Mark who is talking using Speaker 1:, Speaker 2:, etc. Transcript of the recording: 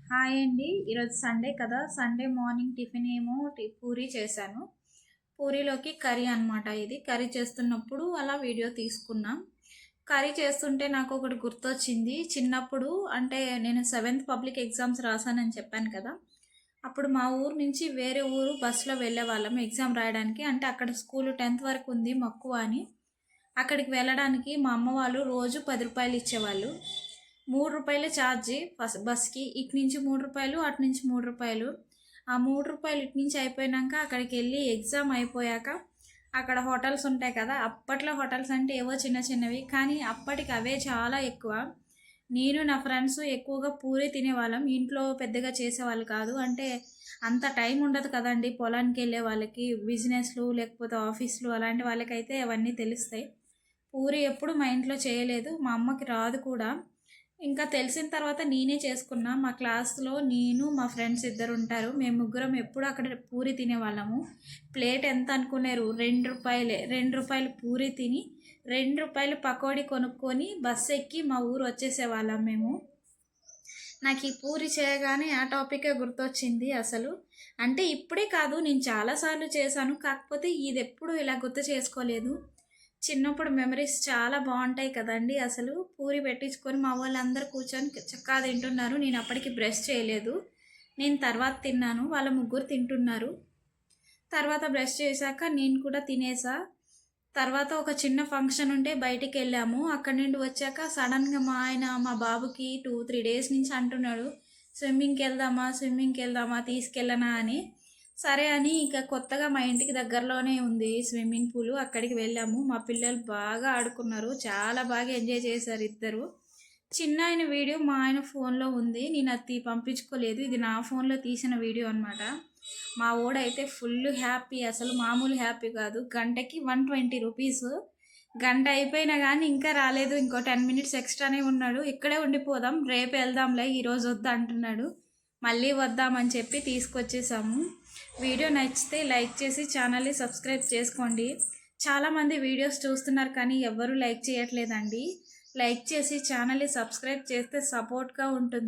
Speaker 1: Hi అండి. ఈరోజు Sunday కదా! సండే మార్నింగ్ టిఫిన్ ఏమో పూరి చేశాను. పూరీలోకి కర్రీ అనమాట ఇది. కర్రీ చేస్తున్నప్పుడు అలా వీడియో తీసుకున్నా. కర్రీ చేస్తుంటే నాకొకటి గుర్తొచ్చింది. చిన్నప్పుడు అంటే నేను 7th పబ్లిక్ ఎగ్జామ్స్ రాశానని చెప్పాను కదా! అప్పుడు మా ఊరు నుంచి వేరే ఊరు బస్సులో వెళ్ళేవాళ్ళం ఎగ్జామ్ రాయడానికి. అంటే అక్కడ స్కూలు 10th వరకు ఉంది మక్కువ అని. అక్కడికి వెళ్ళడానికి మా అమ్మ వాళ్ళు రోజు రూ. 10 ఇచ్చేవాళ్ళు. రూ. 3 ఛార్జీ బస్‌కి. ఇటు నుంచి రూ. 3 అటు నుంచి రూ. 3. ఆ రూ. 3 ఇటు నుంచి అయిపోయినాక అక్కడికెళ్ళి ఎగ్జామ్ అయిపోయాక అక్కడ హోటల్స్ ఉంటాయి కదా! అప్పట్లో హోటల్స్ అంటే ఏవో చిన్న చిన్నవి. కానీ అప్పటికి అవే చాలా ఎక్కువ. నేను నా ఫ్రెండ్స్ ఎక్కువగా పూరి తినేవాళ్ళం. ఇంట్లో పెద్దగా చేసేవాళ్ళు కాదు. అంటే అంత టైం ఉండదు కదండీ! పొలానికి వెళ్ళే వాళ్ళకి, బిజినెస్‌లు లేకపోతే ఆఫీస్‌లు అలాంటి వాళ్ళకైతే అవన్నీ తెలుస్తాయి. పూరి ఎప్పుడు మా ఇంట్లో చేయలేదు. మా అమ్మకి రాదు కూడా. ఇంకా తెలిసిన తర్వాత నేనే చేసుకున్నా. మా క్లాస్‌లో నేను, మా ఫ్రెండ్స్ ఇద్దరుంటారు. మేము ముగ్గురం ఎప్పుడు అక్కడ పూరి తినేవాళ్ళము. ప్లేట్ ఎంత అనుకున్నారు? రూ. 2. రూ. 2 పూరి తిని, రూ. 2 పకోడీ కొనుక్కొని బస్సు ఎక్కి మా ఊరు వచ్చేసేవాళ్ళం మేము. నాకు ఈ పూరి చేయగానే ఆ టాపికే గుర్తొచ్చింది అసలు. అంటే ఇప్పుడే కాదు, నేను చాలా సార్లు చేశాను. కాకపోతే ఇదెప్పుడు ఇలా గుర్తు చేసుకోలేదు. చిన్నప్పుడు మెమరీస్ చాలా బాగుంటాయి కదండీ అసలు. పూరి పెట్టించుకొని మా వాళ్ళందరూ కూర్చొని చక్కగా తింటున్నారు. నేను అప్పటికి బ్రష్ చేయలేదు. నేను తర్వాత తిన్నాను. వాళ్ళ ముగ్గురు తింటున్నారు. తర్వాత బ్రష్ చేశాక నేను కూడా తినేసా. తర్వాత ఒక చిన్న ఫంక్షన్ ఉంటే బయటికెళ్ళాము. అక్కడి నుండి వచ్చాక సడన్‌గా మా ఆయన మా బాబుకి 2, 3 డేస్ నుంచి అంటున్నాడు, స్విమ్మింగ్‌కెళ్దామా తీసుకెళ్ళనా అని. సరే అని ఇక కొత్తగా మా ఇంటికి దగ్గరలోనే ఉంది స్విమ్మింగ్ పూలు. అక్కడికి వెళ్ళాము. మా పిల్లలు బాగా ఆడుకున్నారు. చాలా బాగా ఎంజాయ్ చేశారు ఇద్దరు. చిన్నాయన వీడియో మా ఆయన ఫోన్‌లో ఉంది. నేను అది పంపించుకోలేదు. ఇది నా ఫోన్‌లో తీసిన వీడియో అనమాట. మా వోడైతే ఫుల్ హ్యాపీ, అసలు మామూలు హ్యాపీ కాదు. గంటకి 120 రూపీస్. గంట అయిపోయినా కానీ ఇంకా రాలేదు. ఇంకో 10 మినిట్స్ ఎక్స్ట్రానే ఉన్నాడు. ఇక్కడే ఉండిపోదాం, రేపు వెళ్దాంలే, ఈరోజు వద్దు అంటున్నాడు. మళ్ళీ వద్దామని చెప్పి తీసుకొచ్చేసాము. వీడియో నచ్చితే లైక్ చేసి ఛానల్ని సబ్స్క్రైబ్ చేసుకోండి. చాలామంది వీడియోస్ చూస్తున్నారు కానీ ఎవ్వరూ లైక్ చేయట్లేదండి. లైక్ చేసి ఛానల్ని సబ్స్క్రైబ్ చేస్తే సపోర్ట్గా ఉంటుంది.